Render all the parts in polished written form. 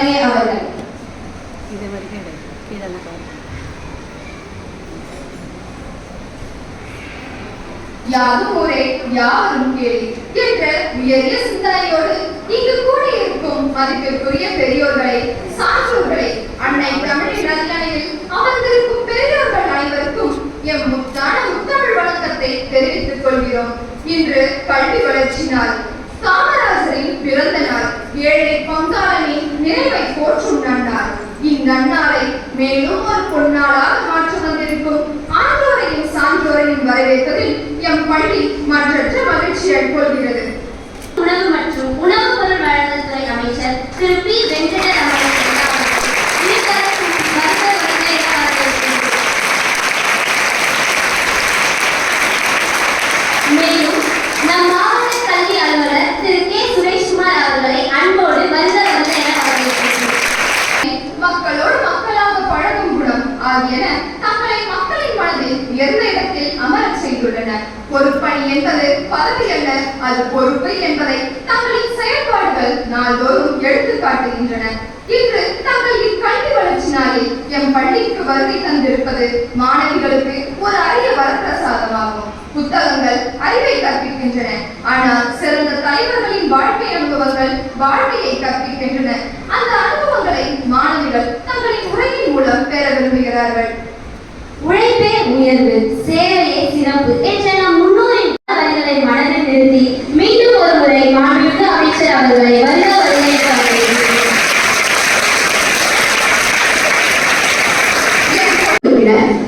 வருகை அவர்கள். யாரும் ஊரே யாவரும் கேளி என்ற உயரிய சிந்தனையோடு இங்கு கூடியிருக்கும் மதிப்பிற்குரிய பெரியோர்களை, சான்றோர்களை, அன்னை தமிழின் நதியணையில் அமர்ந்திருக்கும் பெரியோர்கள் அனைவருக்கும் எம் முத்தான முத்தமிழ் வணக்கத்தை தெரிவித்துக் கொள்கிறோம். இன்று கல்வி வளர்ச்சி நாள், காமராஜரின் பிறந்த நாள், ஏழை பங்காளனின் நிறைவை போற்றும் நன்னாள். இந்நன்னாளை மேலும் ஒரு பொன்னாளாக மாற்ற வந்திருக்கும் ஆண்டோரையும் சான்றோரையும் வரவேற்பதில் எம் பள்ளி மற்றற்ற மகிழ்ச்சியை கொள்கிறது. உணவு மற்றும் உணவு பொருள் வழங்கல் துறை அமைச்சர் திரு பி. வெங்கடரமணன் மேலும் நம் மாவட்ட கல்வி அலுவலர் திரு கே. சுரேஷ்குமார் அவர்களை அன்போடு வருக என வரவேற்கிறேன். மக்களோடு மக்களாக பழகும் குணம் ஆகியன தங்களை மக்களின் மனதில் உயர்ந்த இடத்தில் அமரச் செய்துள்ளனர். பொறுப்பணி என்பது பதவி அல்ல, அது பொறுப்பு என்பதை தங்களின் செயல்பாடுகள் நாள்தோறும் எடுத்து காட்டுகின்றன. இன்று தங்கள் இக்கல்வி வளர்ச்சி நாளில் எம் பள்ளிக்கு வருகை தந்திருப்பது மாணவிகளுக்கு ஒரு அரிய வரப்பிரசாதமாகும். புத்தகங்கள் அறிவை கற்பிக்கின்றன, ஆனால் சிறந்த தலைவர்களின் வாழ்க்கை அனுபவங்கள் வாழ்க்கையை கற்பிக்கின்றன. அந்த அனுபவங்களை மாணவிகள் தங்களின் உரையின் மூலம் பெற விரும்புகிறார்கள். உழைப்பே உயர்வு, சேவையே சிறப்பு என்ற நம் முன்னோரின் வரிகளை மனதில் நிறுத்தி மீண்டும் ஒரு முறை மாண்புமிகு அமைச்சர் அவர்களை வருக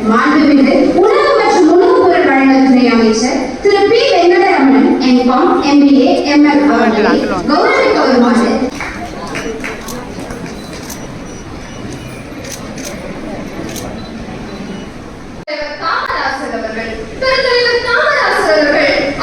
மாண்புமிகு உணவு மற்றும் உணவு பொருள் வழங்கல் துறை அமைச்சர் திரு P. Venkataramanan M.Com, MBA, ML அவர்களை கௌரவிக்க வருமாறு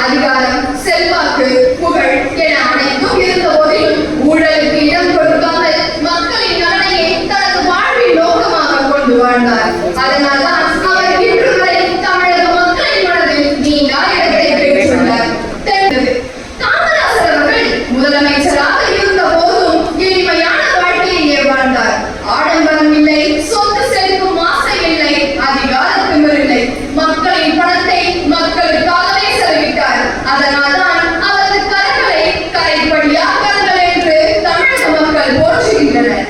அதிகாரம், செல்வாக்கு, புகழ் என அனைத்தும் இருந்த போதிலும் ஊழலுக்கு இடம் கொடுக்காமல் மக்களின் நலனையே தனது வாழ்வின் நோக்கமாக கொண்டு வாழ்ந்தார். அதனால்தான் அவர் இன்று வரை தமிழக மக்களின் மனதில் நீங்கா இடத்தை பெற்றுள்ளார். காமராஜர் அவர்கள் முதலமைச்சராக இருந்த போதும் எளிமையான வாழ்க்கையை வாழ்ந்தார். ஆடம்பரம் இல்லை, சொத்து சேர்க்கும் ஆசை இல்லை, அதிகாரத்தும் இல்லை. மக்களின் பணத்தை மக்களுக்காகவே செலவிட்டார். அதனால்தான் அவரது கரங்களை கரைப்படியா கரங்கள் என்று தமிழக மக்கள் போற்றுகின்றனர்.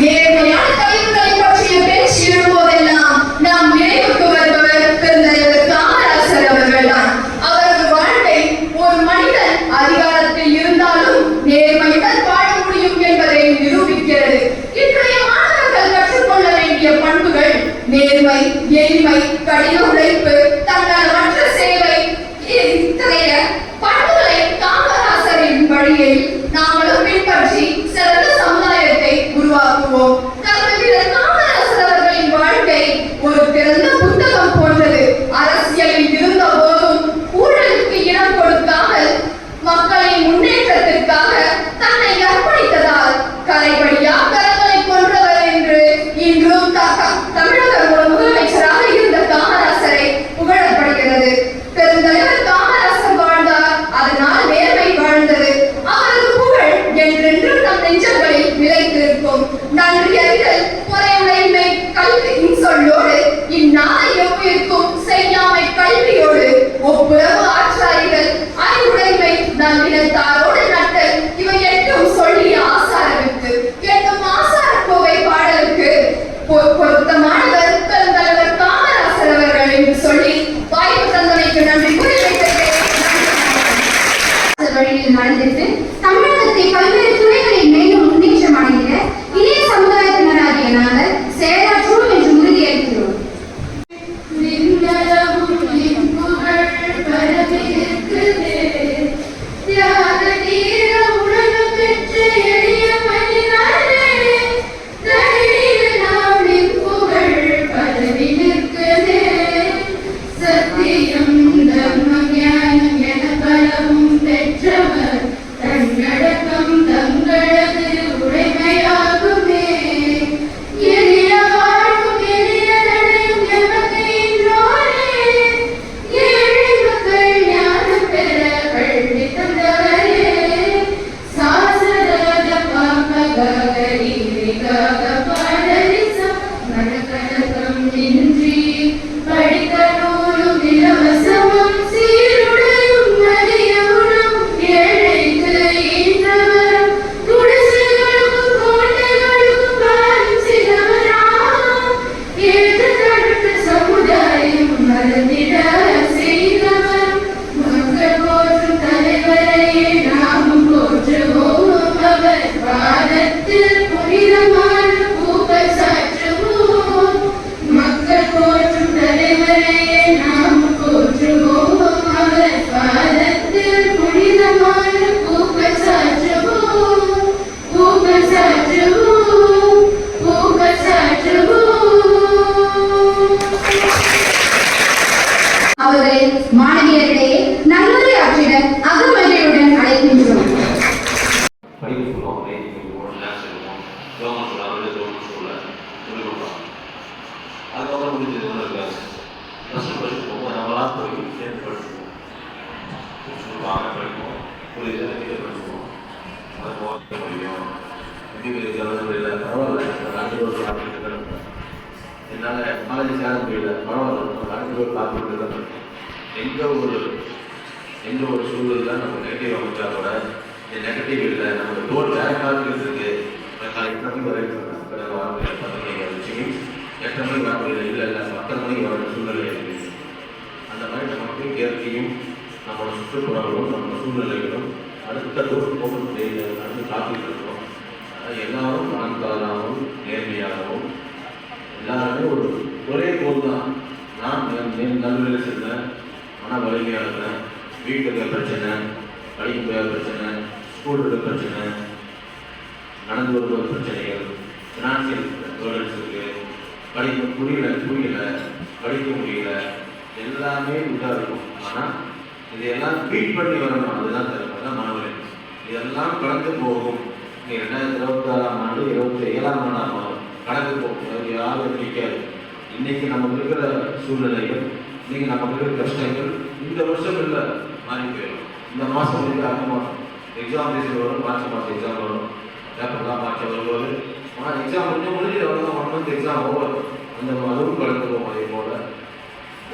நேர்மையான கழிவுகளை பற்றிய பேச்சு எழும்போதெல்லாம் நாம் நினைவுக்கு வருபவர் பெருந்தலைவர் காமராஜர் அவர்கள்தான். அவரது வாழ்க்கை ஒரு மனிதன் அதிகாரத்தில் இருந்தாலும் நேர்மையுடன் வாழ முடியும் என்பதை நிரூபிக்கிறது. இன்றைய மாணவர்கள் கற்றுக்கொள்ள வேண்டிய பண்புகள் நேர்மை, எளிமை, கடின உழைப்பு, தன்னலமற்ற சேவை. இத்தகைய பண்புகளை காமராஜரின் வழியில் நாங்களும் பின்பற்றி சிறந்த சமுதாயத்தை உருவாக்குவோம். கல்வியர் காமராஜர் அவர்களின் வாழ்க்கை ஒரு திறந்த புத்தகம் போன்றது. அரசியலில் இருந்த போதும் ஊழலுக்கு இடம் கொடுக்காமல் மக்களின் முன்னேற்றத்திற்காக தன்னை அர்ப்பணித்ததால் கரைபடியா கரங்களை கொன்றவர் என்று இன்றும் தமிழக முதலமைச்சராக இருந்த காமராஜரை புகழப்படுகிறது. பெருந்தலைவர் காமராஜர் வாழ்ந்தார், அதனால் நேர்மை வாழ்ந்தது. அவரது புகழ் என்றென்றும் நம் நெஞ்சங்களில் நிலைத்திருக்கும். நன்றி அறிதல், பொறையுடைமை, கல்வி சொல்லோடு இந்நாளை எவ்விருக்கும் செய்யாமை கல்வியோடு ஒப்புரவு ஆற்றாரிகள், அறிவுடைமை, நல்லினத்தாரோடு நட்டல், இவை எட்டும் சொல்லிய ஆசாரவிற்கு எட்டும் ஆசார கோவை பாடலுக்கு பொருத்தமானவர் பெருந்தலைவர் காமராஜர் அவர்கள் என்று சொல்லி வாய்ப்பு தந்தமைக்கு நன்றி கூறி வழியில் நடந்திட்டு தமிழகத்தை பல்வேறு துறைகளில் மேலும் முன்னேற்றம் அடைகிற இளைய சமுதாயத்தினராகிய நாங்கள் செயலாற்றுவோம் என்று உறுதியேற்கிறோம். தன்னடக்கம் அவர்களை மாணவியர்களே நல்லுரையாற்றிட அகமகிழ்வுடன் அழைக்கின்றோம். படிக்க சொல்லுவோம், ரைட்டிங் சொல்லுவோம், மேத்ஸ் சொல்லுவோம், கவர்மெண்ட் ஸ்கூல் அவங்களே கவர்மெண்ட் ஸ்கூலில் சொல்லிக் கொடுப்பாங்க. அதுக்கப்புறம் முடிஞ்சது ஒன்றும் இருக்காது. ப்ளஸ் டூ படிச்சு போவோம், நம்மளாம் போய் சேர்ந்து படிச்சுப்போம். சொல்லுவாங்க படிப்போம், புரியுது கீழே படிச்சுப்போம். அது போக முடியும் எப்படி இல்லை பரவாயில்ல, அடுத்த ஒரு காப்பீட்டு என்னால் காலேஜ் சேர முடியல, பரவாயில்ல அடுத்த ஒரு காப்பீட்டு தான் எந்த ஒரு சூழலில் நம்ம நெகட்டிவ் அமைச்சா கூட இந்த நெகட்டிவ் இல்லை, நம்ம டோர் டேரக்டாக இருக்குது. எட்டு மணிக்கு வரைக்கும் சொன்னேன், 10 மணிக்கு வந்துச்சு, 8 மணிக்கு வர முடியல, இல்லை 10 மணிக்கு வர சூழ்நிலை இருக்குது. அந்த மாதிரி நமக்கு இயற்கையும் நம்மளோட சுற்றுப்புறங்களும் நம்ம சூழ்நிலைகளும் அடுத்த டோர் போக முடியல, அடுத்து காப்பீட்டு இருக்கணும். எல்லாரும் மனத்தாராகவும் நேர்மையாகவும் எல்லாருமே ஒரே போல் தான். நான் நல்வழியில் சென்றேன், மன வலிமையாக இருந்தேன், வீட்டுக்கு பிரச்சனை, படிக்க முடியாத பிரச்சனை, ஸ்கூல் இருக்க பிரச்சனை, நடந்து வருவது பிரச்சனைகள், ஃபினான்சியல் பேர்டன்ஸ் இருக்குது, படிக்க புரியல படிக்க முடியல, எல்லாமே இதாக இருக்கும். ஆனால் இதையெல்லாம் பீட் பண்ணி வரணும், அதுதான் தான் மனவழி. இதெல்லாம் கடந்து போகும். நீ 2026ஆம் ஆண்டு 27ஆம் ஆண்டாக கடந்து போகும், அது யாரும் நிற்காது. இன்னைக்கு நமக்கு இருக்கிற சூழ்நிலைகள், இன்னைக்கு நமக்கு இருக்கிற கஷ்டங்கள் இந்த வருஷம் இல்லை, மாறி போயிடும். இந்த மாதம் வந்து அடுத்த மாதம் எக்ஸாம் டேஸில் வரும், மார்ச் மாதம் எக்ஸாம் வரும், பேப்பர்லாம் மார்ச் வருவார். ஆனால் எக்ஸாம் முடிஞ்சு அவ்வளோ 1 மந்த் எக்ஸாம் ஓவர், அந்த அதுவும் கடந்து போகும். அதே போல்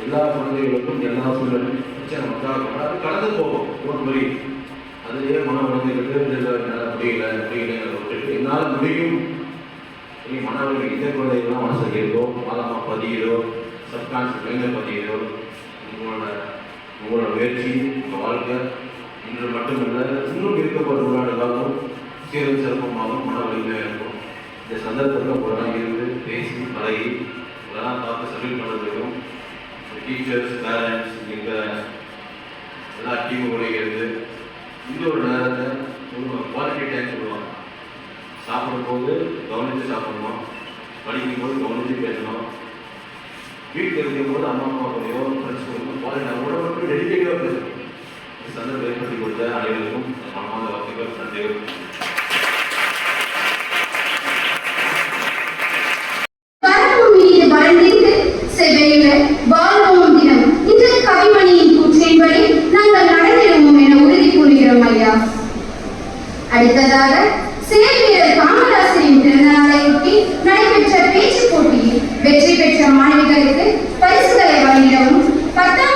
எல்லா குழந்தைகளுக்கும் எல்லா சூழ்நிலையும் பிரச்சனை மக்கள் அது கடந்து போகும். ஒரு முறை அதுலேயே மன குழந்தைகளுக்கு என்னால் முடியலைங்கிறத விட்டுட்டு என்னால் முடியும் மனவர்கள் இந்த குழந்தைகள்லாம் மனசில் இருக்கோ, ஆழமாக பதியுதோ, சப்கான்ஷியஸ் மைண்டில் பதியுதோ, உங்களோட முயற்சி, உங்கள் வாழ்க்கை இன்று மட்டுமில்லை இன்னும் இருக்கப்பட்ட காலம் சீரும் சிறப்பமாகவும் மன வலிமையாக இருக்கும். இந்த சந்தர்ப்பத்தில் உங்களெல்லாம் இருந்து பேசி பழகி இதெல்லாம் பார்த்து சப்மிட் பண்ணுறதுக்கும் டீச்சர்ஸ், பேரண்ட்ஸ், எங்கள் எல்லா டீமும் கூட இருந்து இந்த ஒரு நேரத்தை குவாலிட்டி டைம் சொல்லுவாங்க. சாப்பிடும்போது கவனித்து சாப்பிடணும், படிக்கும்போது கவனித்து பேசணும், வீட்டில் இருக்கும்போது அம்மா கூடயோ ஃப்ரெண்ட்ஸ் கூடயோ குவாலிட்டி அவங்களோட மட்டும் டெடிக்கேட்டிவாக பேசணும். இந்த சந்தர்ப்பம் ஏற்படுத்தி கொடுத்த அனைவருக்கும் மனமார்ந்த வாழ்த்துக்கள், நன்றிகள். வாழ்வோம் தினம் இன்று கவிமணியின் கூற்றின்படி நாங்கள் நடந்திடுவோம் என உறுதி கூறுகிறோம் ஐயா. அடுத்ததாக சேவியர் காமராசரின் பிறந்தநாளையொட்டி நடைபெற்ற பேச்சு போட்டியில் வெற்றி பெற்ற மாணவிகளுக்கு பரிசுகளை வழங்கிடவும் 10ஆம்